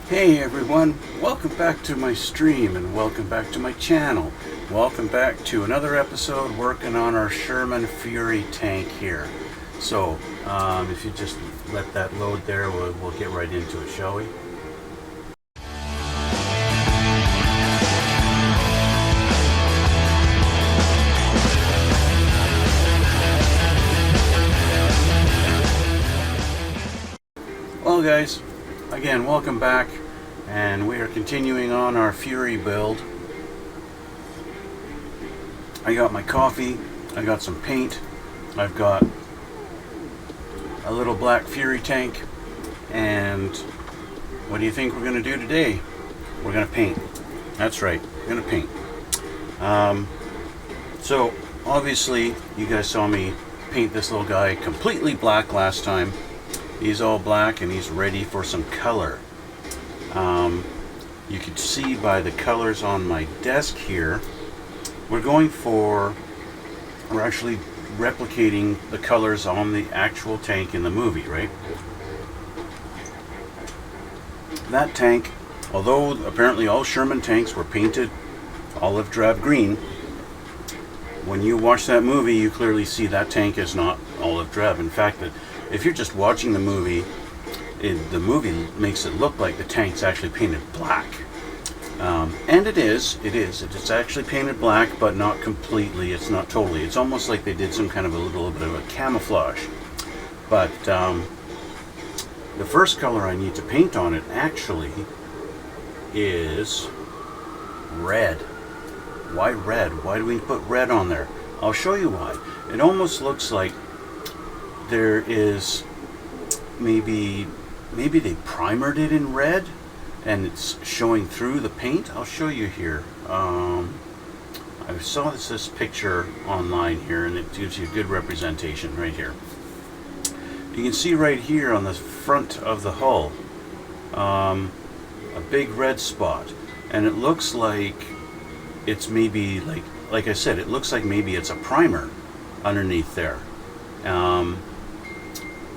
Hey everyone, welcome back to my stream and welcome back to my channel. Welcome back to another episode working on our Sherman Fury tank here. So, if you just let that load there, we'll get right into it, shall we? Well guys, again, welcome back, and we are continuing on our Fury build. I got my coffee, I got some paint, I've got a little black Fury tank, and what do you think we're going to do today? We're going to paint. That's right, we're going to paint. So, obviously, you guys saw me paint this little guy completely black last time. He's all black and he's ready for some color. You can see by the colors on my desk here, we're actually replicating the colors on the actual tank in the movie, right? That tank, although apparently all Sherman tanks were painted olive drab green, when you watch that movie, you clearly see that tank is not olive drab. In fact, if you're just watching the movie makes it look like the tank's actually painted black. And it's actually painted black, but not completely, it's not totally. It's almost like they did some kind of a little bit of a camouflage. But the first color I need to paint on it actually is red. Why red? Why do we put red on there? I'll show you why. It almost looks like there is maybe they primered it in red and it's showing through the paint. I'll show you here. I saw this picture online here, and it gives you a good representation right here. You can see right here on the front of the hull a big red spot, and it looks like it's maybe like I said, it looks like maybe it's a primer underneath there.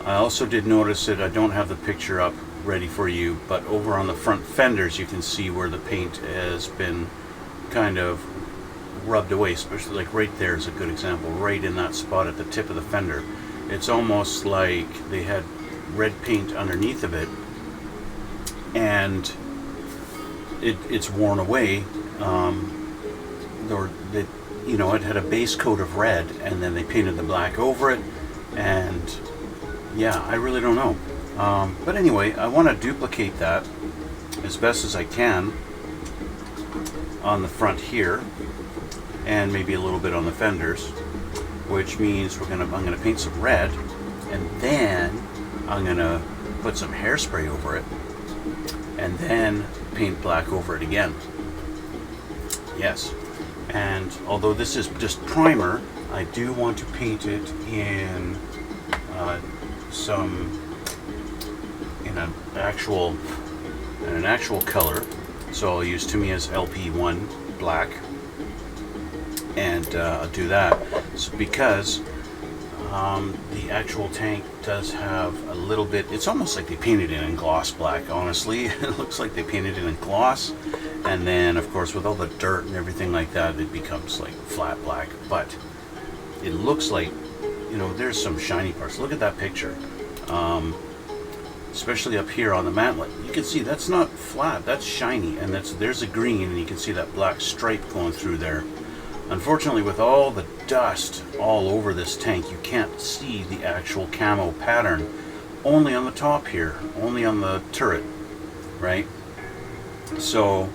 I also did notice that I don't have the picture up ready for you, but over on the front fenders you can see where the paint has been kind of rubbed away, especially like right there is a good example, right in that spot at the tip of the fender. It's almost like they had red paint underneath of it, and it's worn away. It had a base coat of red, and then they painted the black over it, and yeah, I really don't know. But anyway, I want to duplicate that as best as I can on the front here, and maybe a little bit on the fenders, which means I'm gonna paint some red, and then I'm gonna put some hairspray over it, and then paint black over it again. Yes, and although this is just primer, I do want to paint it in an actual color. So I'll use Tamiya's LP1 black, and I'll do that. So because the actual tank does have a little bit, it's almost like they painted it in gloss black, honestly. It looks like they painted it in gloss, and then of course with all the dirt and everything like that, it becomes like flat black. But it looks like, there's some shiny parts. Look at that picture, especially up here on the mantlet. You can see that's not flat, that's shiny, and there's a green, and you can see that black stripe going through there. Unfortunately, with all the dust all over this tank, you can't see the actual camo pattern, only on the top here, only on the turret, right? So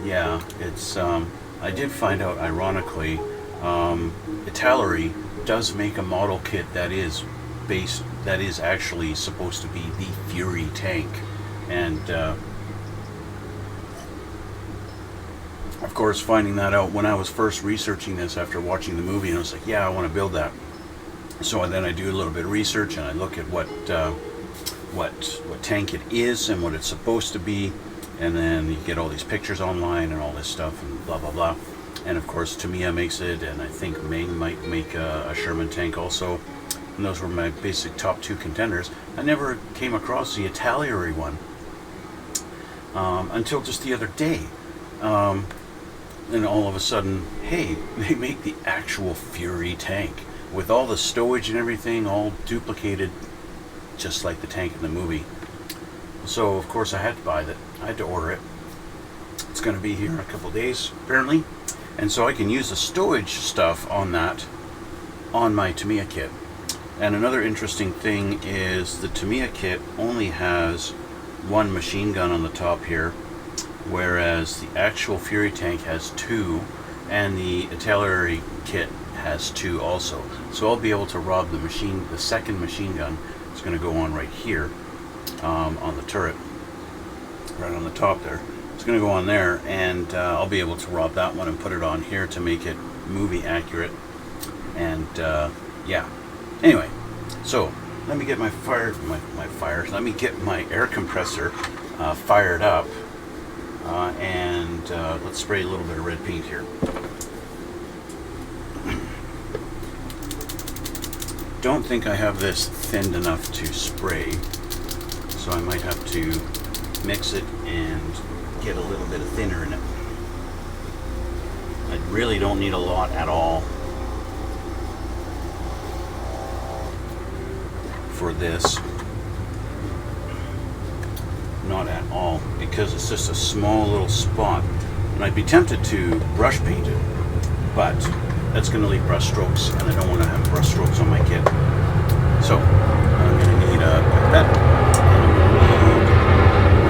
yeah, it's I did find out, ironically, Italeri does make a model kit that is actually supposed to be the Fury tank, and of course, finding that out when I was first researching this after watching the movie, and I was like, yeah, I want to build that. So then I do a little bit of research, and I look at what tank it is and what it's supposed to be, and then you get all these pictures online and all this stuff and blah blah blah. And of course Tamiya makes it, and I think Ming might make a Sherman tank also. And those were my basic top two contenders. I never came across the Italeri one. until just the other day. And all of a sudden, hey, they make the actual Fury tank with all the stowage and everything all duplicated just like the tank in the movie. So of course I had to buy that. I had to order it. It's going to be here in a couple days apparently, and so I can use the stowage stuff on that on my Tamiya kit. And another interesting thing is the Tamiya kit only has one machine gun on the top here, whereas the actual Fury tank has two, and the artillery kit has two also. So I'll be able to rob the second machine gun. It's going to go on right here on the turret, right on the top there. It's going to go on there, and I'll be able to rob that one and put it on here to make it movie accurate. And yeah. Anyway, so let me get let me get my air compressor fired up. And let's spray a little bit of red paint here. Don't think I have this thinned enough to spray, so I might have to mix it and get a little bit of thinner in it. I really don't need a lot at all for this. Not at all, because it's just a small little spot, and I'd be tempted to brush paint it, but that's going to leave brush strokes, and I don't want to have brush strokes on my kit. So I'm going to need a pipette, and I'm going to need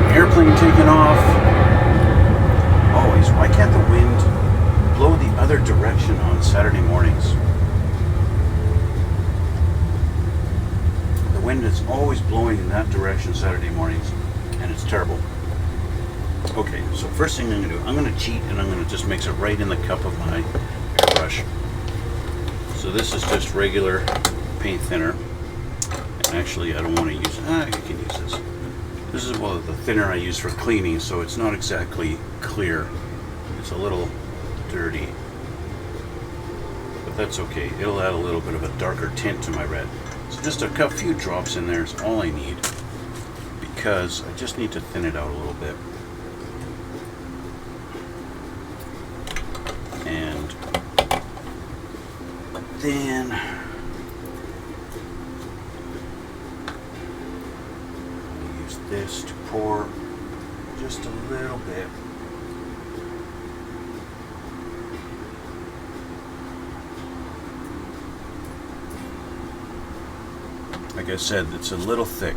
an airplane taken off. Always, why can't the wind blow the other direction on Saturday mornings? The wind is always blowing in that direction Saturday mornings, and it's terrible. Okay, so first thing I'm going to do, I'm going to cheat, and I'm going to just mix it right in the cup of my airbrush. So this is just regular paint thinner. And actually, I don't want to use you can use this. This is the thinner I use for cleaning, so it's not exactly clear. It's a little dirty, but that's okay. It'll add a little bit of a darker tint to my red. So just a few drops in there is all I need, because I just need to thin it out a little bit. And then I'll use this to pour just a little bit. Like I said, it's a little thick.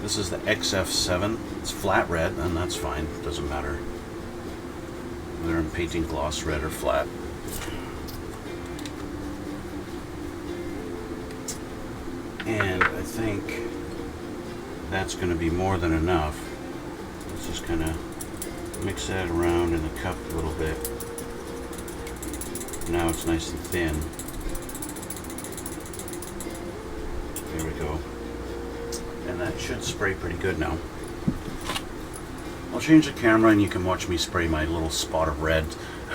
This is the XF7. It's flat red, and that's fine. It doesn't matter whether I'm painting gloss red or flat. And I think that's going to be more than enough. Let's just kind of mix that around in the cup a little bit. Now it's nice and thin. There we go. And that should spray pretty good now. I'll change the camera and you can watch me spray my little spot of red,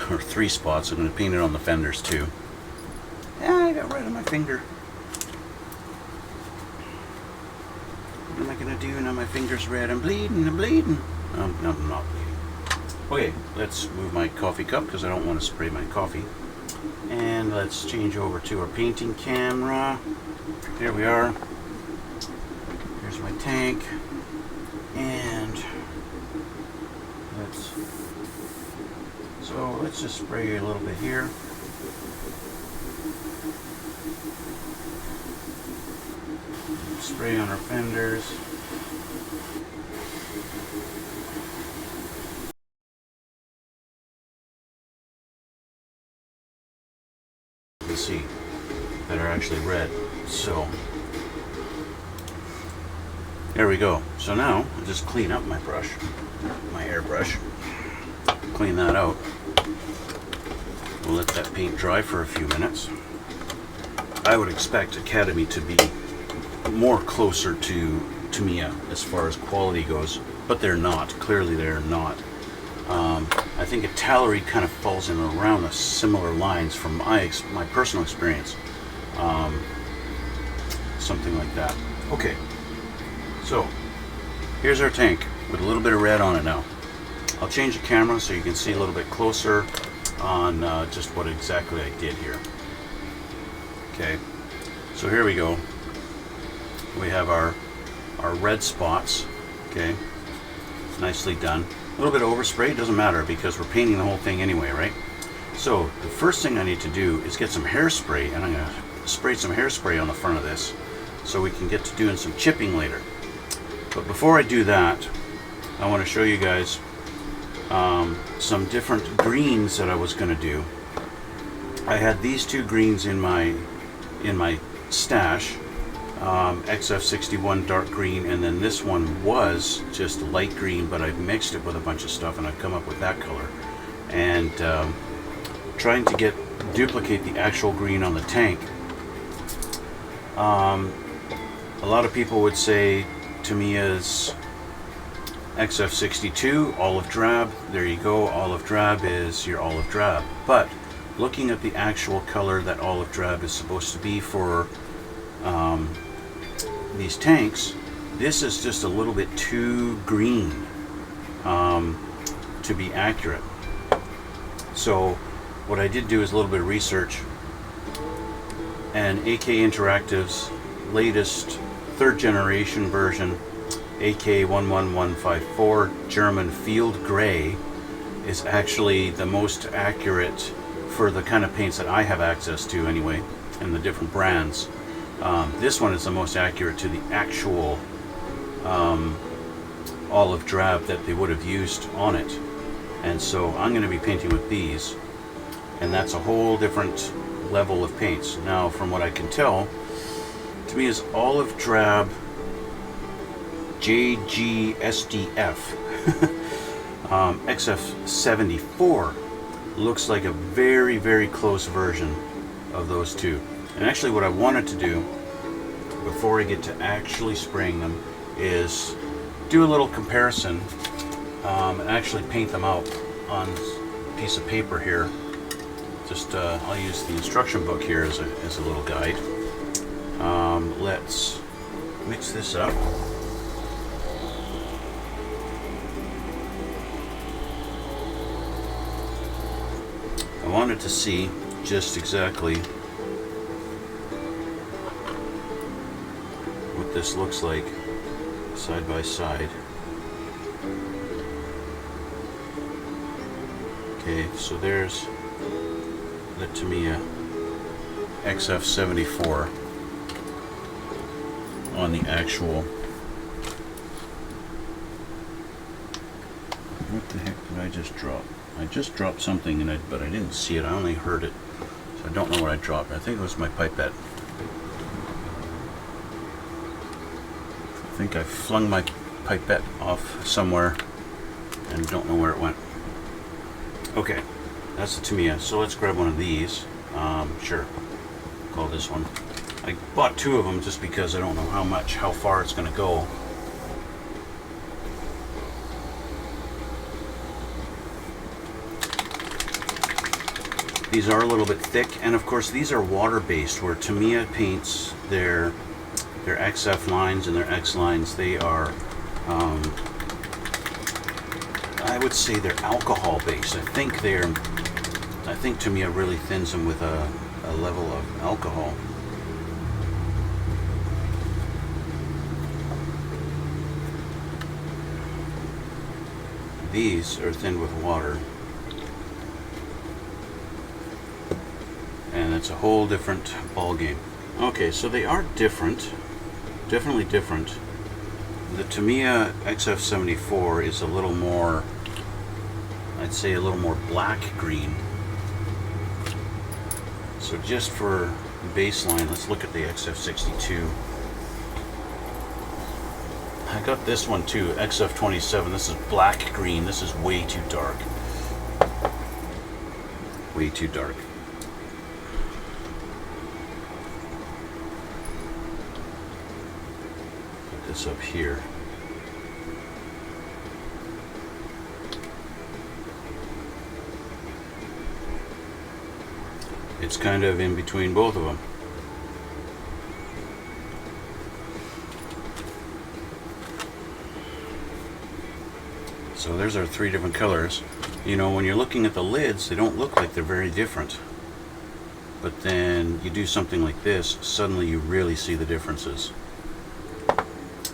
or 3 spots. I'm going to paint it on the fenders too. Yeah, I got red on my finger. What am I going to do now? My finger's red. I'm bleeding. I'm bleeding. No, I'm not bleeding. Okay, let's move my coffee cup because I don't want to spray my coffee. And let's change over to our painting camera. Here we are. Here's my tank. And let's just spray a little bit here. Spray on our fenders. You can see that are actually red. So there we go. So now I'll just clean up my brush, my airbrush. Clean that out. We'll let that paint dry for a few minutes. I would expect Academy to be more closer to Tamiya as far as quality goes, but they're not. Clearly they're not. I think Artillery kind of falls in around the similar lines from my personal experience. Something like that. Okay, so here's our tank. with a little bit of red on it now. I'll change the camera so you can see a little bit closer on just what exactly I did here. Okay, so here we go. We have our red spots. Okay, nicely done. A little bit of overspray, it doesn't matter because we're painting the whole thing anyway, right? So the first thing I need to do is get some hairspray, and I'm going to spray some hairspray on the front of this so we can get to doing some chipping later. But before I do that, I want to show you guys some different greens that I was going to do. I had these two greens in my stash, XF61 dark green, and then this one was just light green, but I've mixed it with a bunch of stuff and I've come up with that color. And trying to duplicate the actual green on the tank. A lot of people would say Tamiya's XF62 olive drab. There you go, olive drab is your olive drab. But looking at the actual color that olive drab is supposed to be for these tanks, this is just a little bit too green to be accurate. So what I did do is a little bit of research, and AK Interactive's latest 3rd generation version, AK11154 German Field Gray, is actually the most accurate for the kind of paints that I have access to anyway, and the different brands. This one is the most accurate to the actual olive drab that they would have used on it. And so I'm going to be painting with these, and that's a whole different level of paints. Now, from what I can tell, to me is olive drab JGSDF XF74 looks like a very, very close version of those two. And actually what I wanted to do before I get to actually spraying them is do a little comparison and actually paint them out on a piece of paper here. Just I'll use the instruction book here as a little guide. Let's mix this up. I wanted to see just exactly what this looks like side by side. Okay, so there's the Tamiya XF74 on the actual. What the heck did I just drop? I just dropped something, but I didn't see it. I only heard it, so I don't know what I dropped. I think it was my pipette. I think I flung my pipette off somewhere and don't know where it went. Okay, that's the Tamiya. So let's grab one of these. Sure, call this one. I bought two of them just because I don't know how far it's going to go. These are a little bit thick, and of course these are water-based, where Tamiya paints their XF lines and their X lines, they are, I would say they're alcohol-based. I think Tamiya really thins them with a level of alcohol. These are thinned with water. And it's a whole different ball game. Okay, so they are different, definitely different. The Tamiya XF74 is a little more, I'd say a little more black green. So just for baseline, let's look at the XF62. I got this one too, XF27. This is black green. This is way too dark. Way too dark. Up here. It's kind of in between both of them. So there's our 3 different colors. You know, when you're looking at the lids, they don't look like they're very different. But then you do something like this, suddenly you really see the differences.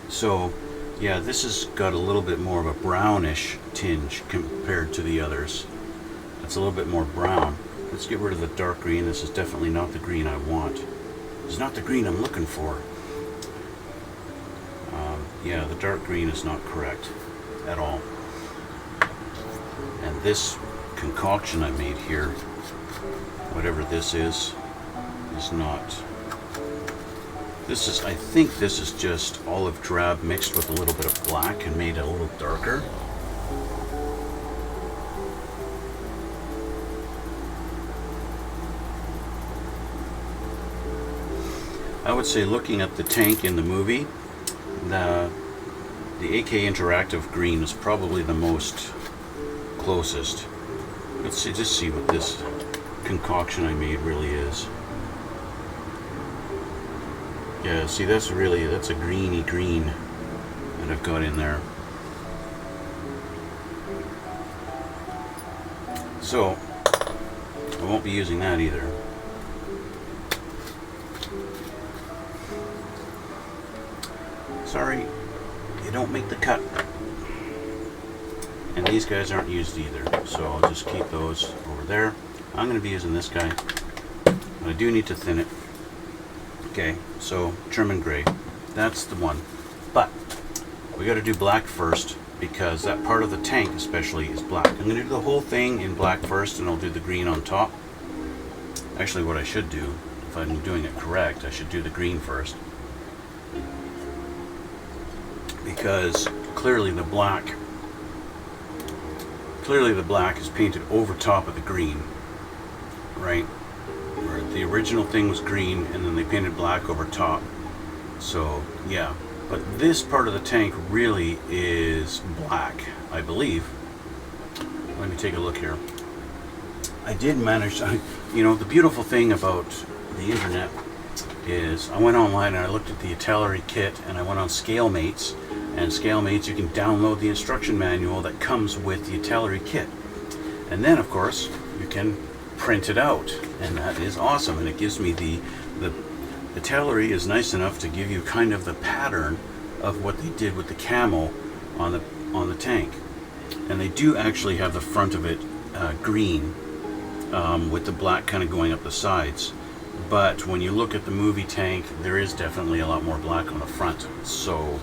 So, yeah, this has got a little bit more of a brownish tinge compared to the others. It's a little bit more brown. Let's get rid of the dark green. This is definitely not the green I want. It's not the green I'm looking for. Yeah, the dark green is not correct at all. And this concoction I made here, whatever this is not. This is, I think this is just olive drab mixed with a little bit of black and made it a little darker. I would say, looking at the tank in the movie, the AK Interactive green is probably the most closest. Let's see, just see what this concoction I made really is. Yeah, see, that's a greeny green that I've got in there. So I won't be using that either. Sorry, you don't make the cut. And these guys aren't used either, so I'll just keep those over there. I'm going to be using this guy, but I do need to thin it. Okay, so trim and gray, that's the one. But we got to do black first, because that part of the tank especially is black. I'm going to do the whole thing in black first, and I'll do the green on top. Actually, what I should do, if I'm doing it correct, I should do the green first. Because clearly the black is painted over top of the green, right? Where the original thing was green and then they painted black over top. So yeah, but this part of the tank really is black, I believe. Let me take a look here. I did manage, you know, the beautiful thing about the internet is I went online and I looked at the Artillery kit, and I went on ScaleMates, and ScaleMates, you can download the instruction manual that comes with the Artillery kit, and then of course you can print it out, and that is awesome. And it gives me the Artillery is nice enough to give you kind of the pattern of what they did with the camo on the tank, and they do actually have the front of it green with the black kind of going up the sides. But when you look at the movie tank, there is definitely a lot more black on the front. So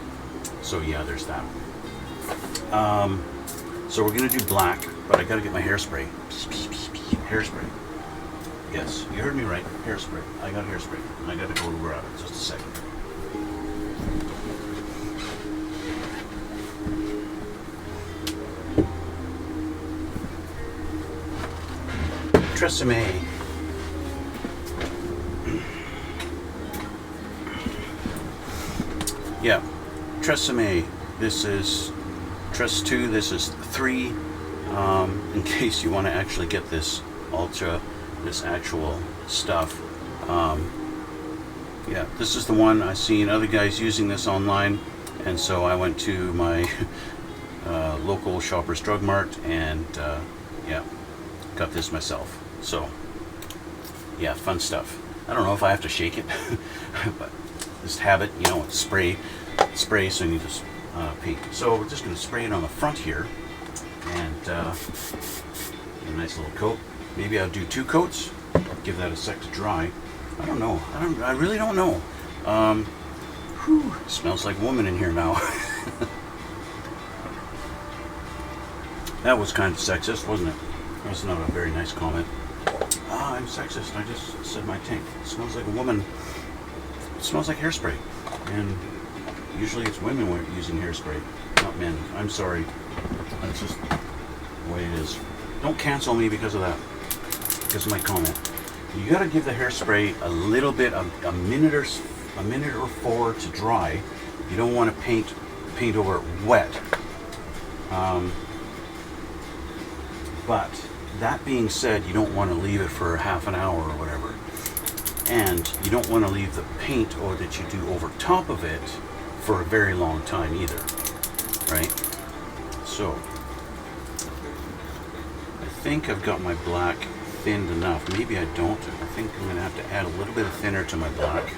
yeah, there's that. So we're gonna do black, but I gotta get my hairspray. Hairspray. Yes, you heard me right. Hairspray. I got hairspray. I gotta go grab it. Just a second. Tresemme. Yeah, Tresemme. This is Tress 2. This is 3. In case you want to actually get this this actual stuff. Yeah, this is the one. I've seen other guys using this online, and so I went to my local Shoppers Drug Mart and yeah, got this myself. So yeah, fun stuff. I don't know if I have to shake it, but just have it, you know, it's spray, so you just paint. So we're just going to spray it on the front here, and a nice little coat. Maybe I'll do 2 coats, give that a sec to dry. I don't know. I really don't know. Whew, smells like a woman in here now. That was kind of sexist, wasn't it? That was not a very nice comment. Ah, I'm sexist. I just said my tank smells like a woman. It smells like hairspray, and usually it's women using hairspray, not men. I'm sorry. That's just the way it is. Don't cancel me because of that, because of my comment. You got to give the hairspray a little bit, a minute or 4 to dry. You don't want to paint over it wet. But that being said, you don't want to leave it for half an hour or whatever. And you don't want to leave the paint or that you do over top of it for a very long time either, right? So think I've got my black thinned enough. Maybe I don't. I think I'm going to have to add a little bit of thinner to my black.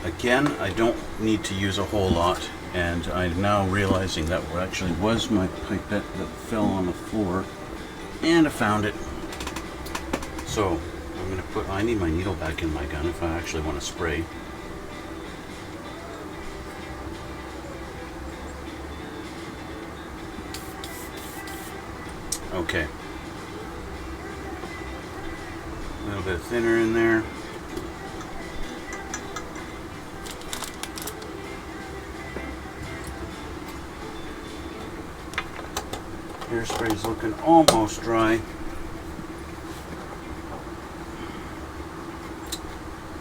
Again, I don't need to use a whole lot, and I'm now realizing that actually was my pipette that fell on the floor, and I found it. So I'm going to put, I need my needle back in my gun if I actually want to spray. Okay. A little bit thinner in there. Hairspray is looking almost dry.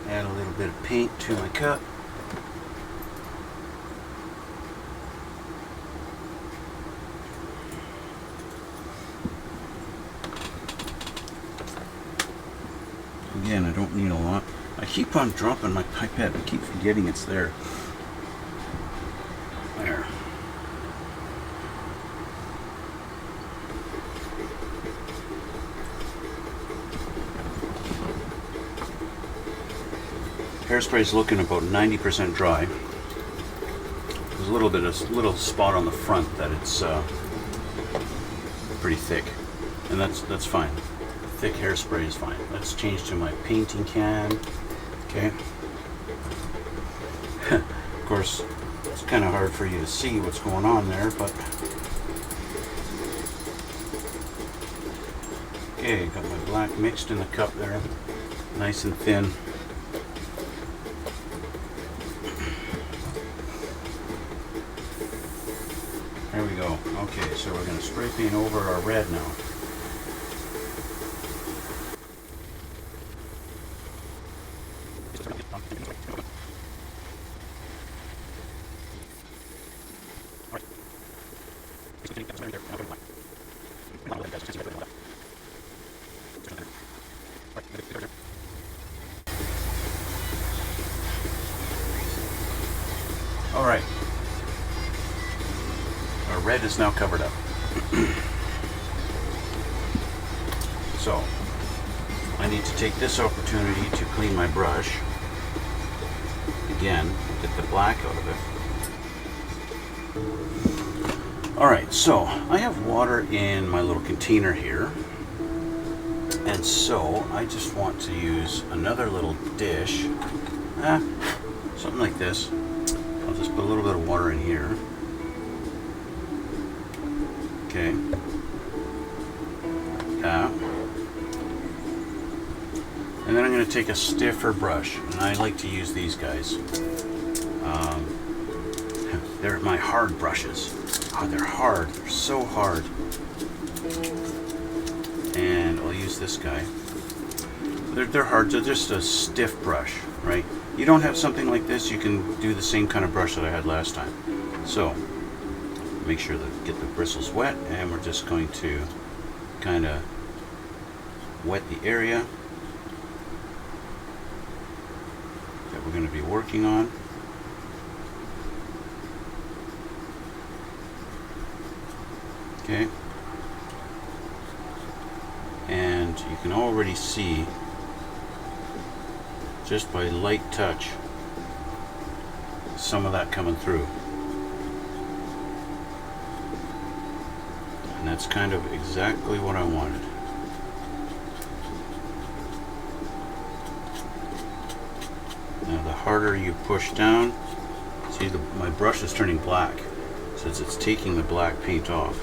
Add a little bit of paint to my cup. Again, I don't need a lot. I keep on dropping my pipette. I keep forgetting it's there. There. Hairspray is looking about 90% dry. There's a little spot on the front that it's pretty thick, and that's fine. Thick hairspray is fine. Let's change to my painting can. Okay. Of course, it's kind of hard for you to see what's going on there, but okay, got my black mixed in the cup there, nice and thin. There we go. Okay, so we're going to spray paint over our red now. All right. Our red is now covered up. So, I need to take this opportunity to clean my brush. Again, get the black out of it. Alright, so I have water in my little container here. And so I just want to use another little dish. Something like this. I'll just put a little bit of water in here. Okay. And then I'm going to take a stiffer brush, and I like to use these guys. They're my hard brushes. Oh, they're hard. They're so hard. And I'll use this guy. They're hard. They're just a stiff brush, right? You don't have something like this, you can do the same kind of brush that I had last time. So, make sure to get the bristles wet, and we're just going to kind of wet the area that we're going to be working on. Okay. And you can already see, just by light touch, some of that coming through. And that's kind of exactly what I wanted. Now the harder you push down, see my brush is turning black, since it's taking the black paint off.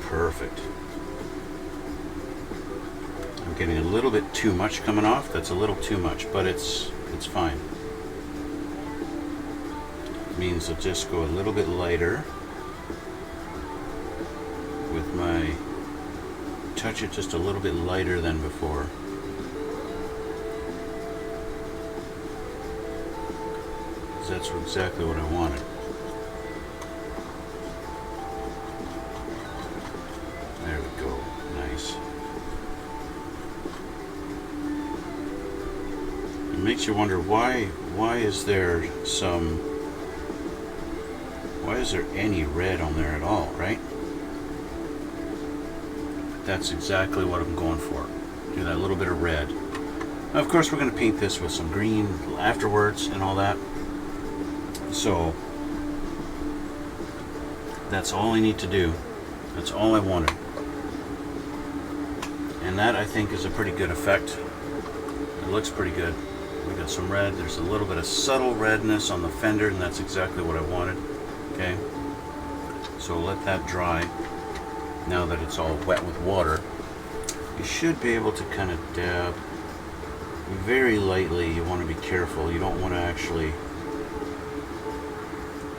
Perfect. I'm getting a little bit too much coming off. That's a little too much, but it's fine. It means I'll just go a little bit lighter with my touch it just a little bit lighter than before. That's exactly what I wanted. There we go. Nice. makes you wonder why is there any red on there at all, right? That's exactly what I'm going for. Do that little bit of red. Now, of course, we're going to paint this with some green afterwards and all that. So that's all I need to do. That's all I wanted. And that, I think, is a pretty good effect. It looks pretty good. We got some red. There's a little bit of subtle redness on the fender, and that's exactly what I wanted. Okay. So let that dry. Now that it's all wet with water, you should be able to kind of dab very lightly. You want to be careful. You don't want to actually...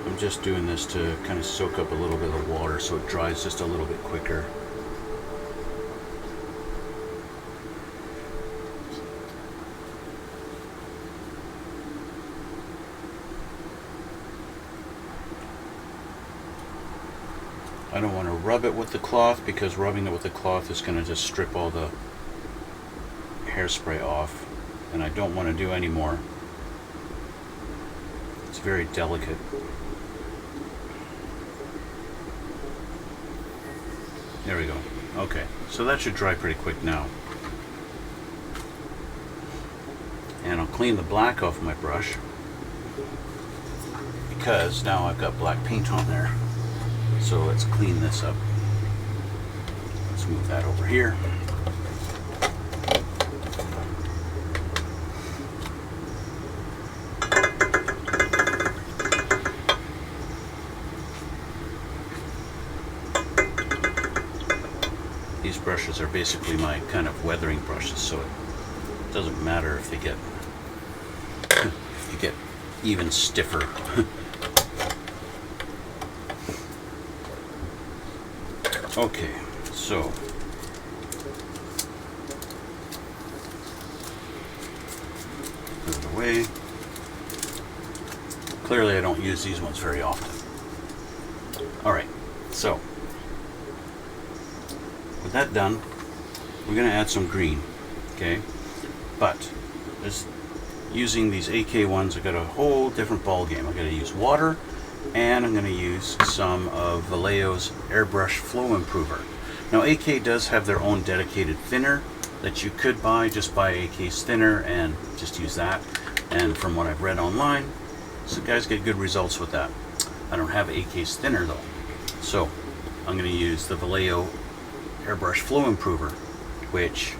I'm just doing this to kind of soak up a little bit of water so it dries just a little bit quicker. I don't want to rub it with the cloth because rubbing it with the cloth is going to just strip all the hairspray off, and I don't want to do any more. It's very delicate. There we go. Okay, so that should dry pretty quick now. And I'll clean the black off my brush because now I've got black paint on there. So let's clean this up. Let's move that over here. These brushes are basically my kind of weathering brushes, so it doesn't matter if they get even stiffer. Okay, so put it away. Clearly I don't use these ones very often. Alright, so with that done, we're going to add some green, okay? But this, using these AK ones, I got a whole different ball game. I got to use water, and I'm going to use some of Vallejo's airbrush flow improver. Now AK does have their own dedicated thinner that you could buy. Just buy AK's thinner and just use that. And from what I've read online, so guys get good results with that. I don't have AK's thinner though, so I'm going to use the Vallejo airbrush flow improver, which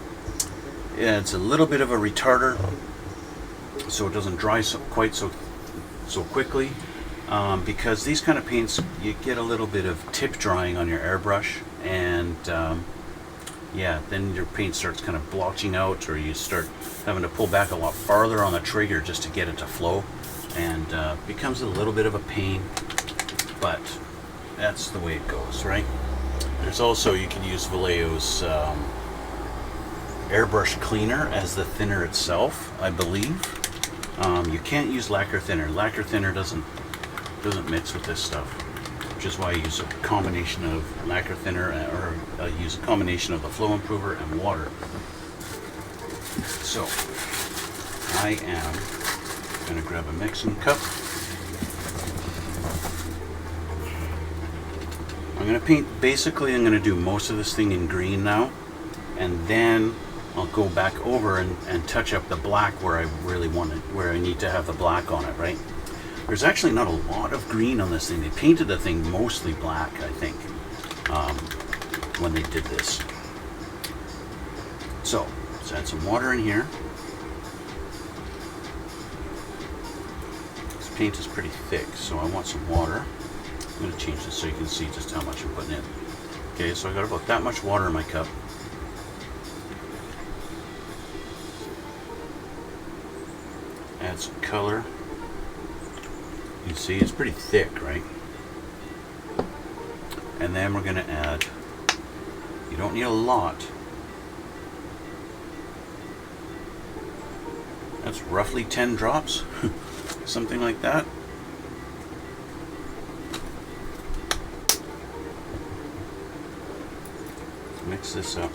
adds a little bit of a retarder so it doesn't dry quite so quickly. Because these kind of paints, you get a little bit of tip drying on your airbrush, and yeah, then your paint starts kind of blotching out, or you start having to pull back a lot farther on the trigger just to get it to flow, and becomes a little bit of a pain, but that's the way it goes, right? There's also, you can use Vallejo's airbrush cleaner as the thinner itself, I believe. You can't use lacquer thinner. Lacquer thinner doesn't mix with this stuff, which is why I use a combination of lacquer thinner, or I use a combination of the flow improver and water. So I am going to grab a mixing cup. I'm going to paint, basically I'm going to do most of this thing in green now, and then I'll go back over and touch up the black where I really want it, where I need to have the black on it, right? There's actually not a lot of green on this thing. They painted the thing mostly black, I think, when they did this. So, let's add some water in here. This paint is pretty thick, so I want some water. I'm going to change this so you can see just how much I'm putting in. Okay, so I got about that much water in my cup. Add some color. You see, it's pretty thick, right? And then we're going to add, you don't need a lot. That's roughly 10 drops, something like that. Mix this up.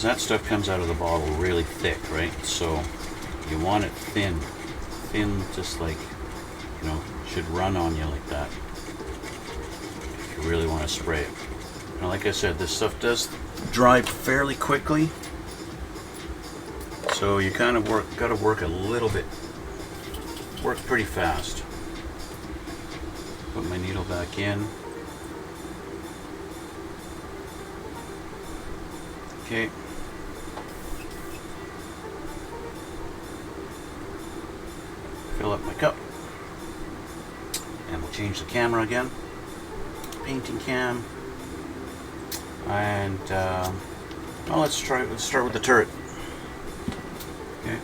because that stuff comes out of the bottle really thick, right? So you want it thin, just like, you know, should run on you like that if you really want to spray it. Now, like I said, this stuff does dry fairly quickly, so you kind of got to work a little bit, work pretty fast. Put my needle back in. Okay. Fill up my cup. And we'll change the camera again. Painting cam. And well, let's start with the turret. Okay.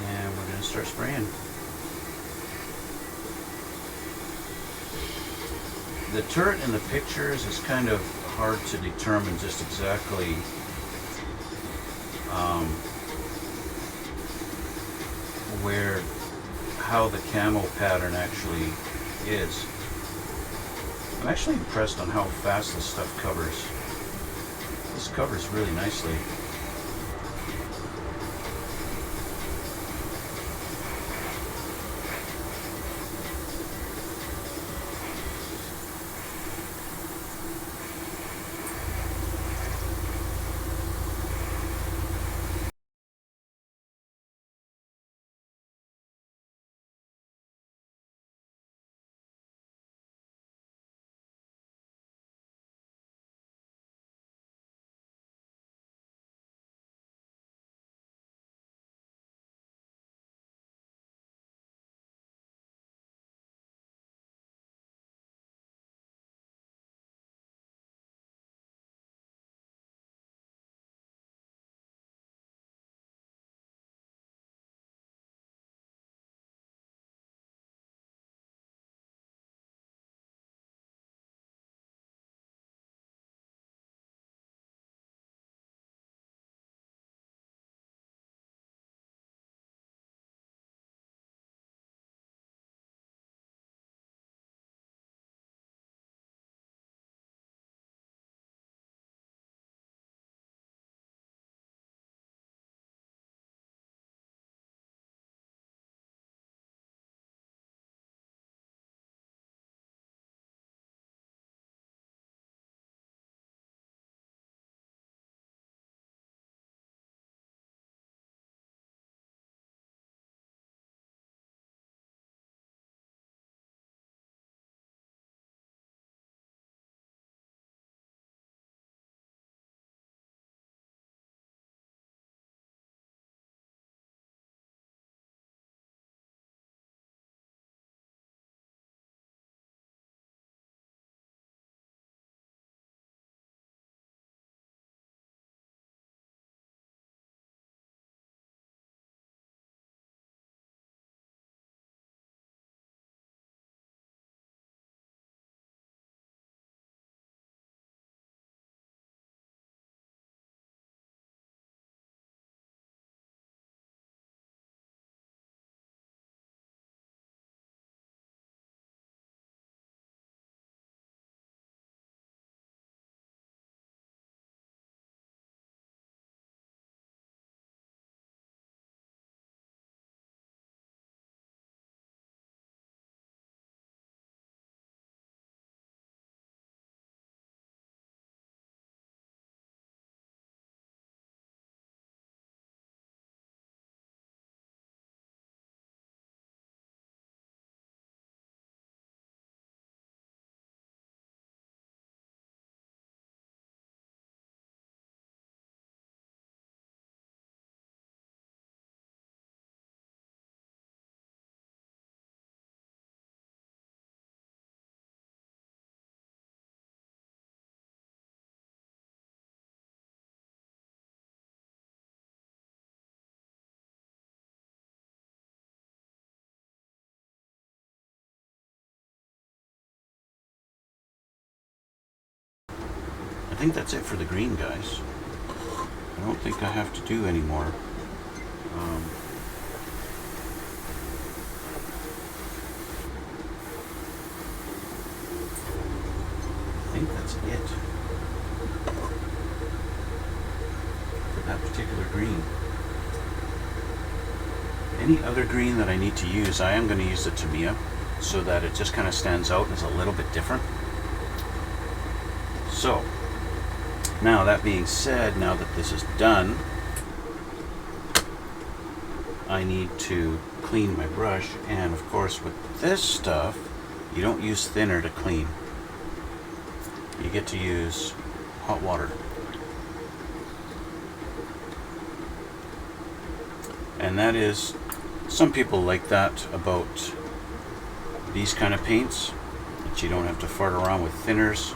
And we're gonna start spraying. The turret in the pictures is kind of hard to determine just exactly how the camo pattern actually is. I'm actually impressed on how fast this stuff covers. This covers really nicely. I think that's it for the green, guys. I don't think I have to do any more. I think that's it. green. Any other green that I need to use, I am going to use the Tamiya so that it just kind of stands out and is a little bit different. So, now that being said, now that this is done, I need to clean my brush, and of course with this stuff, you don't use thinner to clean. You get to use hot water. And that is, some people like that about these kind of paints, that you don't have to fart around with thinners.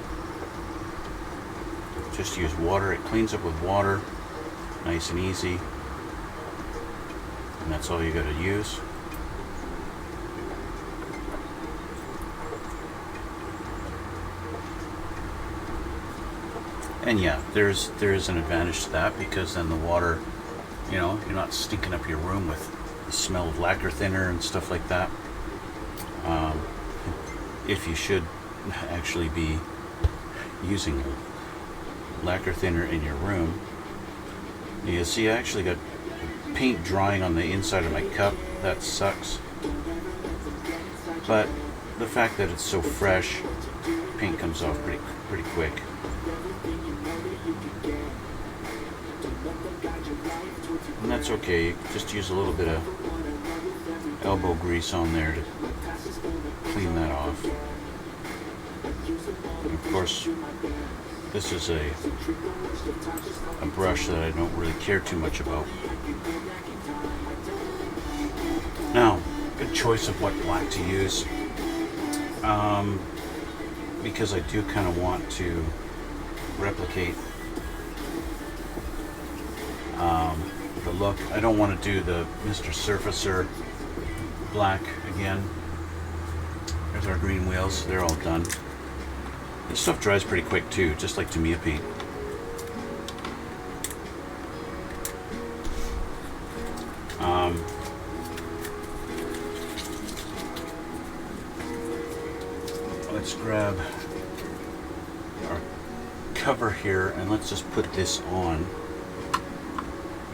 Just use water. It cleans up with water, nice and easy. And that's all you got to use. And yeah, there is an advantage to that, because then the water, you know, you're not stinking up your room with the smell of lacquer thinner and stuff like that. If you should actually be using lacquer thinner in your room. You see, I actually got paint drying on the inside of my cup. That sucks. But the fact that it's so fresh, paint comes off pretty quick. And that's okay. Just use a little bit of elbow grease on there to clean that off. And of course, this is a brush that I don't really care too much about. Now, good choice of what black to use, because I do kind of want to replicate the look. I don't want to do the Mr. Surfacer black again. There's our green wheels. They're all done. This stuff dries pretty quick too, just like Tamiya paint. Let's grab our cover here and let's just put this on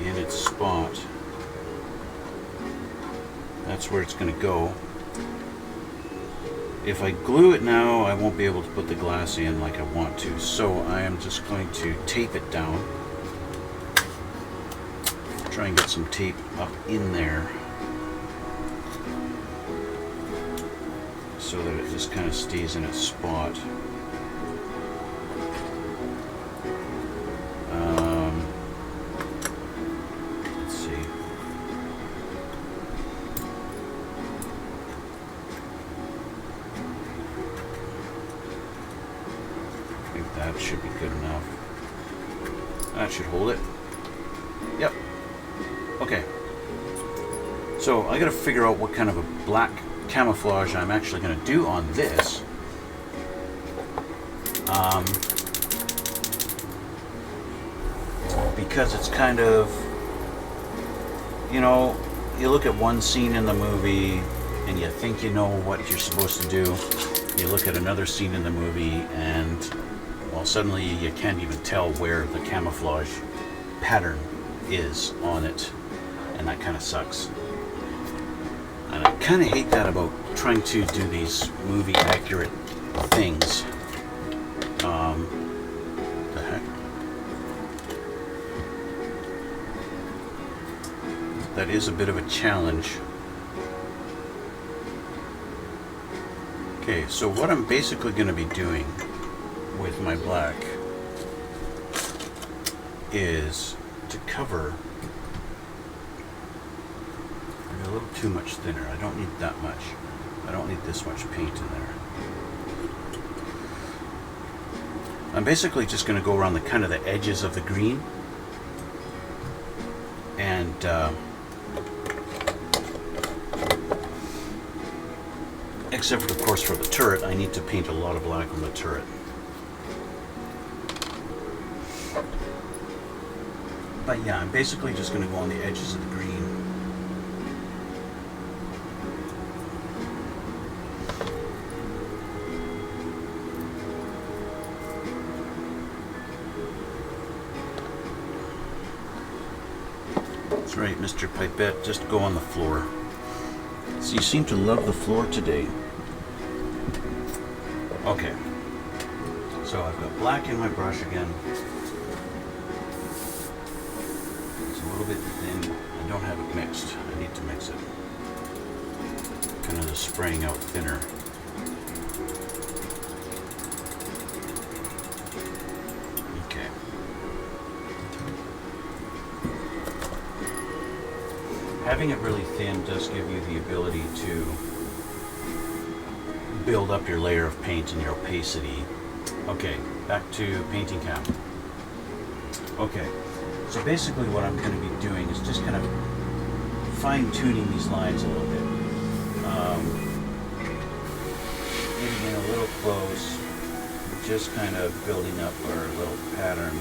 in its spot. That's where it's going to go. If I glue it now, I won't be able to put the glass in like I want to, so I am just going to tape it down. Try and get some tape up in there so that it just kind of stays in its spot. Let's see. I think that should be good enough. That should hold it. Yep. Okay. So I gotta figure out what kind of a black camouflage I'm actually going to do on this. Because it's kind of, you know, you look at one scene in the movie and you think you know what you're supposed to do. You look at another scene in the movie and, well, suddenly you can't even tell where the camouflage pattern is on it, and that kind of sucks. And I kind of hate that about trying to do these movie accurate things. The heck? That is a bit of a challenge. Okay, so what I'm basically going to be doing with my black is to cover a little too much thinner. I don't need that much. I don't need this much paint in there. I'm basically just going to go around the kind of the edges of the green, and except for, of course, for the turret, I need to paint a lot of black on the turret. But yeah, I'm basically just going to go on the edges of the green. That's right, Mr. Pipette, just go on the floor. So you seem to love the floor today. Okay. So I've got black in my brush again. It's a little bit thin. I don't have it mixed. I need to mix it. Kind of just spraying out thinner. Okay. Having it really thin does give you the ability to build up your layer of paint and your opacity. Okay, back to painting cam. Okay, so basically what I'm going to be doing is just kind of fine-tuning these lines a little bit. Getting in a little close, just kind of building up our little pattern.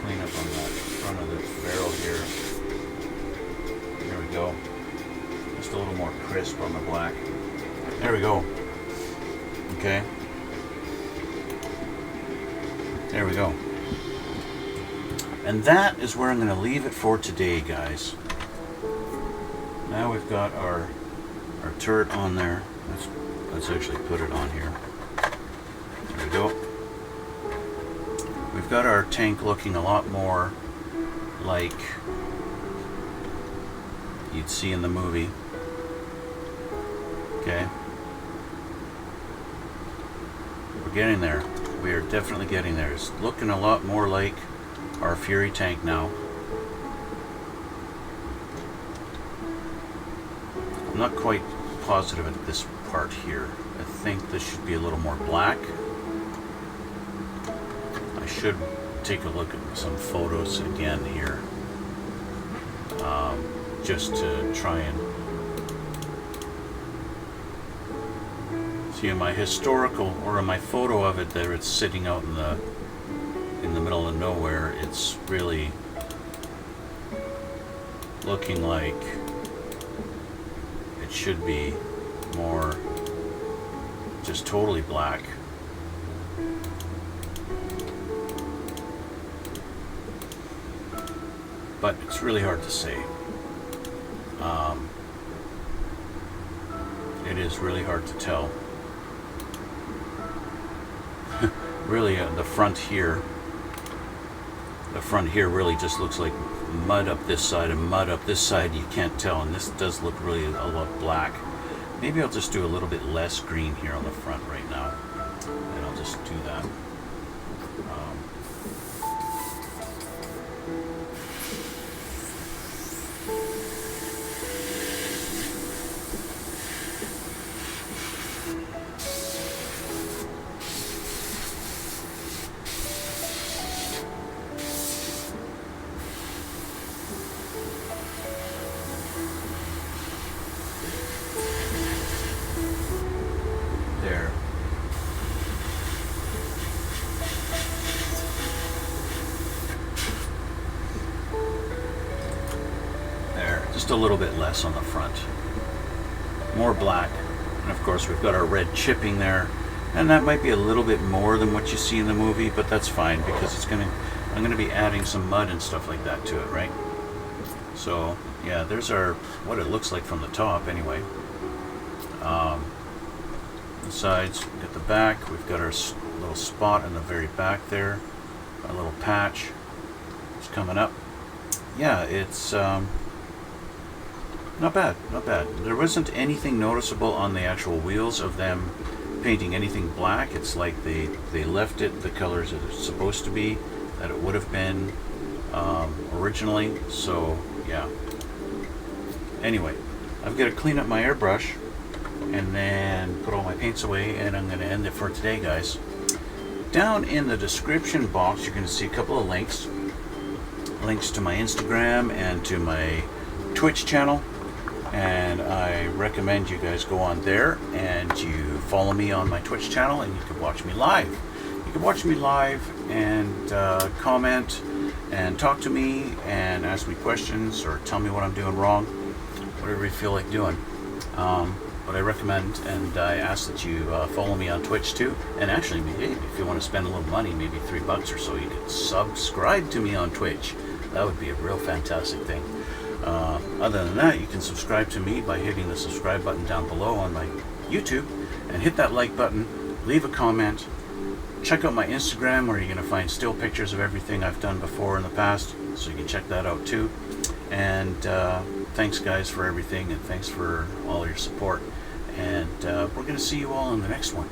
Clean up on the front of the barrel here. There we go. Just a little more crisp on the black. There we go. Okay. There we go. And that is where I'm going to leave it for today, guys. Now we've got our turret on there. Let's actually put it on here. There we go. We've got our tank looking a lot more like you'd see in the movie. Okay. We're getting there. We are definitely getting there. It's looking a lot more like our Fury tank now. I'm not quite positive at this part here. I think this should be a little more black. I should take a look at some photos again here, just to try and see in my historical, or in my photo of it there, it's sitting out in the middle of nowhere. It's really looking like it should be more just totally black. But it's really hard to say. It is really hard to tell. Really, the front here really just looks like mud up this side and mud up this side. You can't tell, and this does look really a lot black. Maybe I'll just do a little bit less green here on the front right now, and I'll just do that. just a little bit less on the front. More black. And of course we've got our red chipping there. And that might be a little bit more than what you see in the movie, but that's fine because I'm gonna be adding some mud and stuff like that to it, right? So yeah, there's what it looks like from the top anyway. The sides, at the back, we've got our little spot in the very back there, a little patch. It's coming up. Yeah, it's not bad, not bad. There wasn't anything noticeable on the actual wheels of them painting anything black. It's like they left it the colors that it's supposed to be, that it would have been originally. So yeah. Anyway, I've got to clean up my airbrush and then put all my paints away, and I'm going to end it for today, guys. Down in the description box you're going to see a couple of links to my Instagram and to my Twitch channel, and I recommend you guys go on there and you follow me on my Twitch channel, and you can watch me live. You can watch me live and comment and talk to me and ask me questions or tell me what I'm doing wrong, whatever you feel like doing. But I recommend and I ask that you follow me on Twitch too. And actually, maybe if you want to spend a little money, maybe $3 or so, you could subscribe to me on Twitch. That would be a real fantastic thing. Other than that, you can subscribe to me by hitting the subscribe button down below on my YouTube, and hit that like button, leave a comment. Check out my Instagram, where you're going to find still pictures of everything I've done before in the past, so you can check that out too. And thanks guys for everything, and thanks for all your support. And we're going to see you all in the next one.